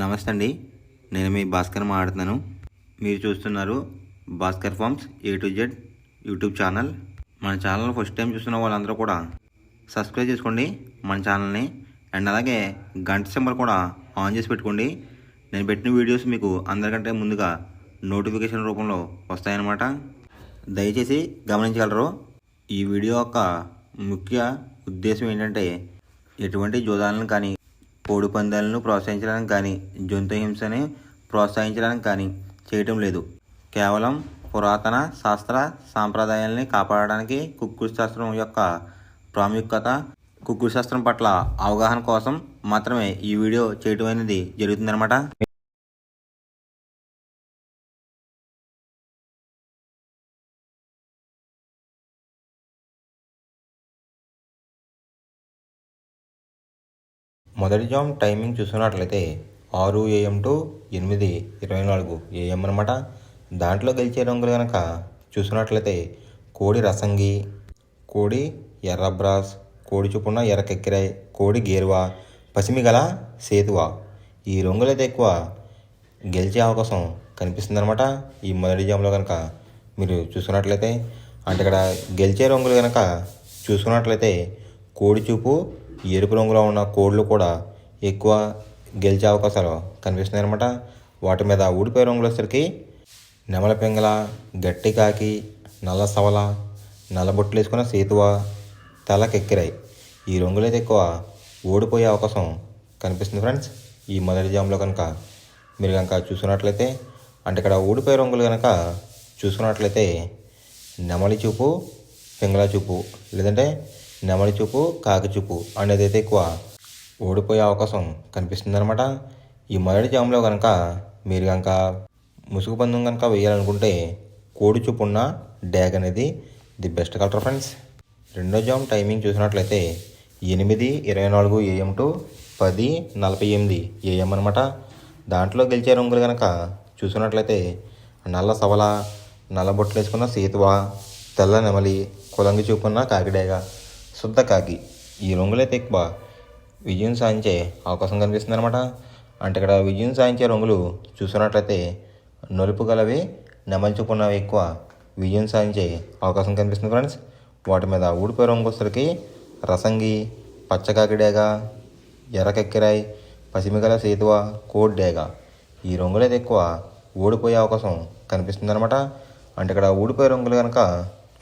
నమస్తే అండి. నేను మీ భాస్కర్ మాట్లాడుతున్నాను. మీరు చూస్తున్నారు Bhaskar farms A to Z YouTube channel. మన ఛానల్ ఫస్ట్ టైం చూస్తున్న వాళ్ళందరూ కూడా సబ్స్క్రైబ్ చేసుకోండి మన ఛానల్ని. అండ్ అలాగే గంట సింబల్ కూడా ఆన్ చేసి పెట్టుకోండి. నేను పెట్టిన వీడియోస్ మీకు అందరికంటే ముందుగా నోటిఫికేషన్ రూపంలో వస్తాయన్నమాట. దయచేసి గమనించగలరు. ఈ వీడియో యొక్క ముఖ్య ఉద్దేశం ఏంటంటే ఎటువంటి జోదాలను కానీ కోడి పందాలను ప్రోత్సహించడానికి కానీ జంతు హింసని ప్రోత్సహించడానికి కానీ చేయటం లేదు. కేవలం పురాతన శాస్త్ర సాంప్రదాయాల్ని కాపాడడానికి కుక్కుడు శాస్త్రం యొక్క ప్రాముఖ్యత, కుక్కుడు శాస్త్రం పట్ల అవగాహన కోసం మాత్రమే ఈ వీడియో చేయటం అనేది జరుగుతుందన్నమాట. మొదటి జామ్ టైమింగ్ చూసుకున్నట్లయితే 6 AM టు 8:24 AM అనమాట. దాంట్లో గెలిచే రంగులు కనుక చూసుకున్నట్లయితే కోడి రసంగి, కోడి ఎర్రబ్రాస్, కోడి చొప్పున ఎర్ర కెక్కిరాయ్, కోడి గేరువా, పసిమిగల సేతువ. ఈ రంగులైతే ఎక్కువ గెలిచే అవకాశం కనిపిస్తుంది అనమాట. ఈ మొదటి జామ్లో కనుక మీరు చూసుకున్నట్లయితే అంటే ఇక్కడ గెలిచే రంగులు కనుక చూసుకున్నట్లయితే కోడి చూపు ఎరుపు రంగులో ఉన్న కోళ్ళు కూడా ఎక్కువ గెలిచే అవకాశాలు కనిపిస్తున్నాయి అనమాట. వాటి మీద ఊడిపోయే రంగులు వచ్చేసరికి నెమల పింగళ, గట్టి కాకి, నల్ల సవల, నల్లబొట్లు వేసుకున్న సేతువ, తెల్ల కెక్కిరాయి. ఈ రంగులైతే ఎక్కువ ఓడిపోయే అవకాశం కనిపిస్తుంది ఫ్రెండ్స్. ఈ మొదటి జామ్లో కనుక మీరు కనుక చూసుకున్నట్లయితే అంటే ఇక్కడ ఊడిపోయే రంగులు కనుక చూసుకున్నట్లయితే నెమలి చూపు, పింగళ చూపు, లేదంటే నెమలి చూపు, కాకి చూపు అనేది అయితే ఎక్కువ ఓడిపోయే అవకాశం కనిపిస్తుంది అనమాట. ఈ మొదటి జామ్లో కనుక మీరు కనుక ముసుగు పందెం కనుక వేయాలనుకుంటే కోడి చూపు ఉన్న డ్యాగ్ అనేది ది బెస్ట్ కలర్ ఫ్రెండ్స్. రెండో జామ్ టైమింగ్ చూసినట్లయితే 8:24 AM టు 10:48 AM అనమాట. దాంట్లో గెలిచే రంగులు కనుక చూసుకున్నట్లయితే నల్ల సవల, నల్ల బొట్లు వేసుకున్న సేతువ, తెల్ల నెమలి, కులంగి చూపున్న కాకిడేగ, శుద్ధ కాకి. ఈ రంగులైతే ఎక్కువ విజయం సాధించే అవకాశం కనిపిస్తుంది అనమాట. అంటే ఇక్కడ విజయం సాధించే రంగులు చూసుకున్నట్లయితే నలుపు గలవి, నెమలి చూపున్నవి ఎక్కువ విజయం సాధించే అవకాశం కనిపిస్తుంది ఫ్రెండ్స్. వాటి మీద ఊడిపోయే రంగు వచ్చరికి రసంగి, పచ్చకాకిడేగ, ఎర్రకెక్కిరాయ్, పసిమిగల సేతువ, కోడి డేగ. ఈ రంగులైతే ఎక్కువ ఓడిపోయే అవకాశం కనిపిస్తుంది అనమాట. అంటే ఇక్కడ ఊడిపోయే రంగులు కనుక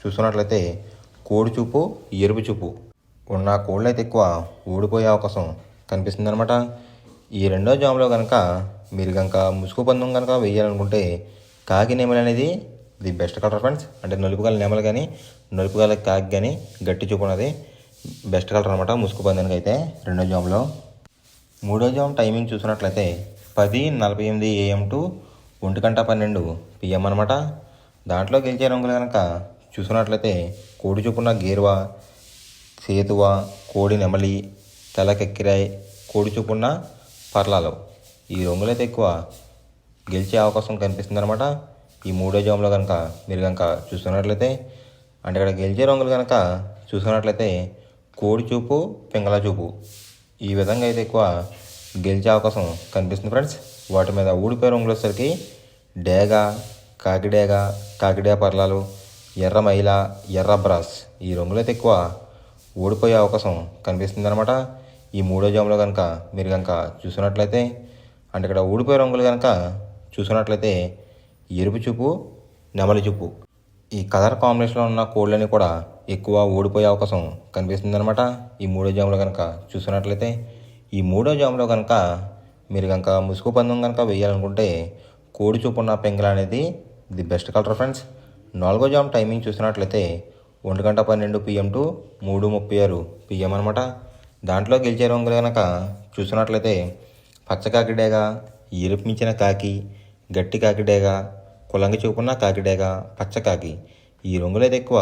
చూసుకున్నట్లయితే కోడి చూపు, ఎరుపు చూపు ఉన్న కోళ్ళు అయితే ఎక్కువ ఓడిపోయే అవకాశం కనిపిస్తుంది అనమాట. ఈ రెండో జామ్లో కనుక మీరు కనుక ముసుగు పందెం కనుక వేయాలనుకుంటే కాకి నెమలి అనేది ది బెస్ట్ కలర్ ఫ్రెండ్స్. అంటే నలుపు గల నెమలు కానీ నలుపు గల కాకి కానీ గట్టి చూపు ఉన్నది బెస్ట్ కలర్ అనమాట ముసుగు పందానికి అయితే రెండో జామ్లో. మూడో జామ్ టైమింగ్ చూసినట్లయితే 10:48 AM టు 1:12 PM అనమాట. దాంట్లో గెలిచే రంగులు కనుక చూసుకున్నట్లయితే కోడి చూపున్న గేరువా, సేతువ, కోడి నెమలి, తెల్ల కెక్కిరాయ్, కోడి చూపున్న పర్లాలు. ఈ రంగులైతే ఎక్కువ గెలిచే అవకాశం కనిపిస్తుంది అనమాట. ఈ మూడో జామ్లో కనుక మీరు కనుక చూసుకున్నట్లయితే అంటే ఇక్కడ గెలిచే రంగులు కనుక చూసుకున్నట్లయితే కోడి చూపు, పింగళ చూపు. ఈ విధంగా అయితే ఎక్కువ గెలిచే అవకాశం కనిపిస్తుంది ఫ్రెండ్స్. వాటి మీద ఊడిపోయే రంగులు వచ్చేసరికి డేగ, కాకిడేగ, కాకిడే పర్లాలు, ఎర్ర మైల, ఎర్ర బ్రాస్. ఈ రంగులైతే ఎక్కువ ఓడిపోయే అవకాశం కనిపిస్తుంది అనమాట. ఈ మూడో జామ్లో కనుక మీరు కనుక చూసుకున్నట్లయితే అంటే ఇక్కడ ఊడిపోయే రంగులు కనుక చూసుకున్నట్లయితే ఎరుపు చూపు, నెమలి చూపు. ఈ కలర్ కాంబినేషన్లో ఉన్న కోళ్ళని కూడా ఎక్కువ ఓడిపోయే అవకాశం కనిపిస్తుంది అనమాట. ఈ మూడో జామ్లో కనుక చూసుకున్నట్లయితే ఈ మూడో జామ్లో కనుక మీరు కనుక ముసుగు పందెం కనుక వేయాలనుకుంటే కోడి చూపు ఉన్న పెంగళ అనేది ది బెస్ట్ కలర్ ఫ్రెండ్స్. నాలుగో జామ్ టైమింగ్ చూసినట్లయితే 1:12 PM టు 3:36 PM అనమాట. దాంట్లో గెలిచే రంగులు కనుక చూసినట్లయితే పచ్చకాకిడేగ, ఎరుపు మించిన కాకి, గట్టి కాకిడేగ, కులంగి చూపున్న కాకిడేగ, పచ్చకాకి. ఈ రంగులైతే ఎక్కువ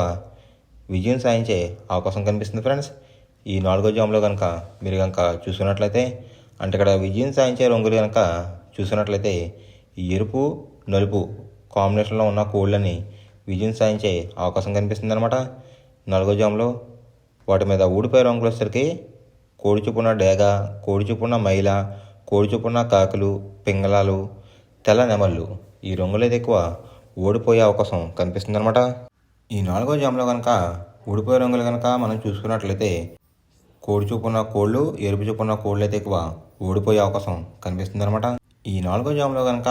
విజయం సాధించే అవకాశం కనిపిస్తుంది ఫ్రెండ్స్. ఈ నాలుగో జామ్లో కనుక మీరు కనుక చూసుకున్నట్లయితే అంటే ఇక్కడ విజయం సాధించే రంగులు కనుక చూసినట్లయితే ఎరుపు, నలుపు కాంబినేషన్లో ఉన్న కోళ్ళని విజయం సాధించే అవకాశం కనిపిస్తుంది అనమాట. నాలుగో జామ్లో వాటి మీద ఊడిపోయే రంగులు వచ్చేసరికి కోడి చూపున్న డేగ, కోడి చూపున్న మైల, కోడి చొప్పున కాకులు, పింగళాలు, తెల్ల నెమళ్ళు ఈ రంగులు అయితే ఎక్కువ ఓడిపోయే అవకాశం కనిపిస్తుందన్నమాట. ఈ 4వ జాములో కనుక ఓడిపోయే రంగులు కనుక మనం చూసుకున్నట్లయితే కోడి చొప్పున కోళ్ళు, ఎరుపు చొప్పున కోళ్ళు అయితే ఎక్కువ ఓడిపోయే అవకాశం కనిపిస్తుందన్నమాట. ఈ 4వ జాములో కనుక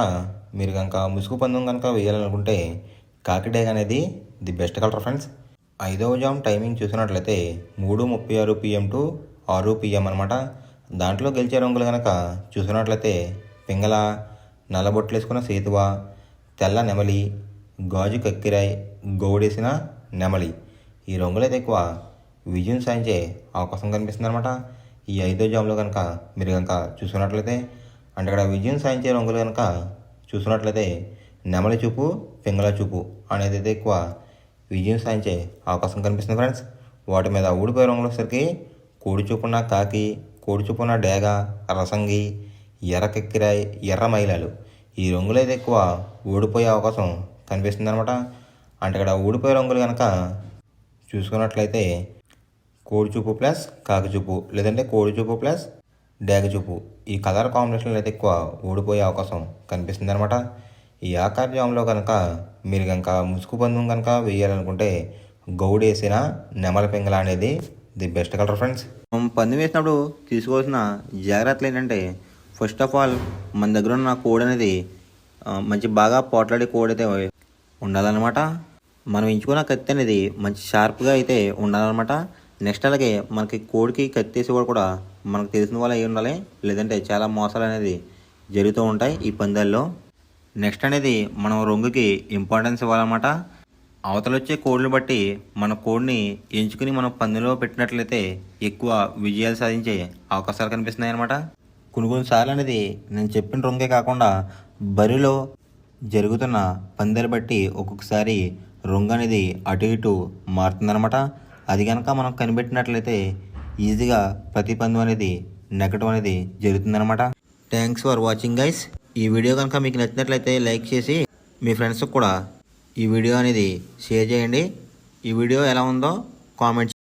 మీరు కనుక ముసుగు పందెం కనుక వేయాలనుకుంటే కాకిడేగ అనేది ది బెస్ట్ కలర్ ఫ్రెండ్స్. 5వ జామ్ టైమింగ్ చూసినట్లయితే 3:36 PM టు 6 PM అనమాట. దాంట్లో గెలిచే రంగులు కనుక చూసినట్లయితే పింగళ, నల్లబొట్లు వేసుకున్న సేతువ, తెల్ల నెమలి, గాజు కక్కిరాయ్, గౌడేసిన నెమలి ఈ రంగులు అయితే ఎక్కువ విజయం సాధించే అవకాశం కనిపిస్తుంది అనమాట. ఈ 5వ జామ్లో కనుక మీరు కనుక చూసుకున్నట్లయితే అంటే ఇక్కడ విజయం సాధించే రంగులు కనుక చూసుకున్నట్లయితే నెమలి చూపు, పింగళ చూపు అనేది అయితే ఎక్కువ విజయం సాధించే అవకాశం కనిపిస్తుంది ఫ్రెండ్స్. వాటి మీద ఊడిపోయే రంగులు వచ్చేసరికి కోడి చూపున్న కాకి, కోడి చూపున్న డేగ, రసంగి, ఎర్ర కెక్కిరాయ్, ఎర్ర మైలాలు ఈ రంగులు అయితే ఎక్కువ ఓడిపోయే అవకాశం కనిపిస్తుంది అనమాట. అంటే ఇక్కడ ఊడిపోయే రంగులు కనుక చూసుకున్నట్లయితే కోడి చూపు ప్లస్ కాకి చూపు, లేదంటే కోడి చూపు ప్లస్ డేగ చూపు ఈ కలర్ కాంబినేషన్లో అయితే ఎక్కువ ఓడిపోయే అవకాశం కనిపిస్తుంది అనమాట. ఈ ఆకార జామ్లో కనుక మీరు కనుక ముసుగు పందెం కనుక వేయాలనుకుంటే గౌడేసిన నెమల పింగళ అనేది ది బెస్ట్ కలర్ ఫ్రెండ్స్. మనం పందెం వేసినప్పుడు తీసుకోవాల్సిన జాగ్రత్తలు ఏంటంటే ఫస్ట్ ఆఫ్ ఆల్ మన దగ్గర ఉన్న కోడి అనేది మంచి బాగా పోట్లాడే కోడి అయితే ఉండాలన్నమాట. మనం ఎంచుకున్న కత్తి అనేది మంచి షార్ప్గా అయితే ఉండాలన్నమాట. నెక్స్ట్ అలాగే మనకి కోడికి కత్తి వేసేవాడు కూడా మనకు తెలిసిన వాళ్ళు అయి ఉండాలి, లేదంటే చాలా మోసాలు అనేది జరుగుతూ ఉంటాయి ఈ పందాల్లో. నెక్స్ట్ అనేది మనం రంగుకి ఇంపార్టెన్స్ ఇవ్వాలన్నమాట. అవతల వచ్చే కోడిని బట్టి మన కోడిని ఎంచుకుని మనం పందెంలో పెట్టినట్లయితే ఎక్కువ విజయాలు సాధించే అవకాశాలు కనిపిస్తున్నాయి అన్నమాట. కొన్నిసార్లు అనేది నేను చెప్పిన రంగే కాకుండా బరిలో జరుగుతున్న పందాలు బట్టి ఒక్కొక్కసారి రంగు అనేది అటు ఇటు మారుతుందన్నమాట. అది కనుక మనం కనిపెట్టినట్లయితే ఈజీగా ప్రతి పందెం అనేది నెగ్గడం అనేది జరుగుతుందన్నమాట. Thanks for watching guys. ఈ వీడియో కనుక మీకు నచ్చినట్లయితే లైక్ చేసి మీ ఫ్రెండ్స్కి కూడా ఈ వీడియో అనేది షేర్ చేయండి. ఈ వీడియో ఎలా ఉందో కామెంట్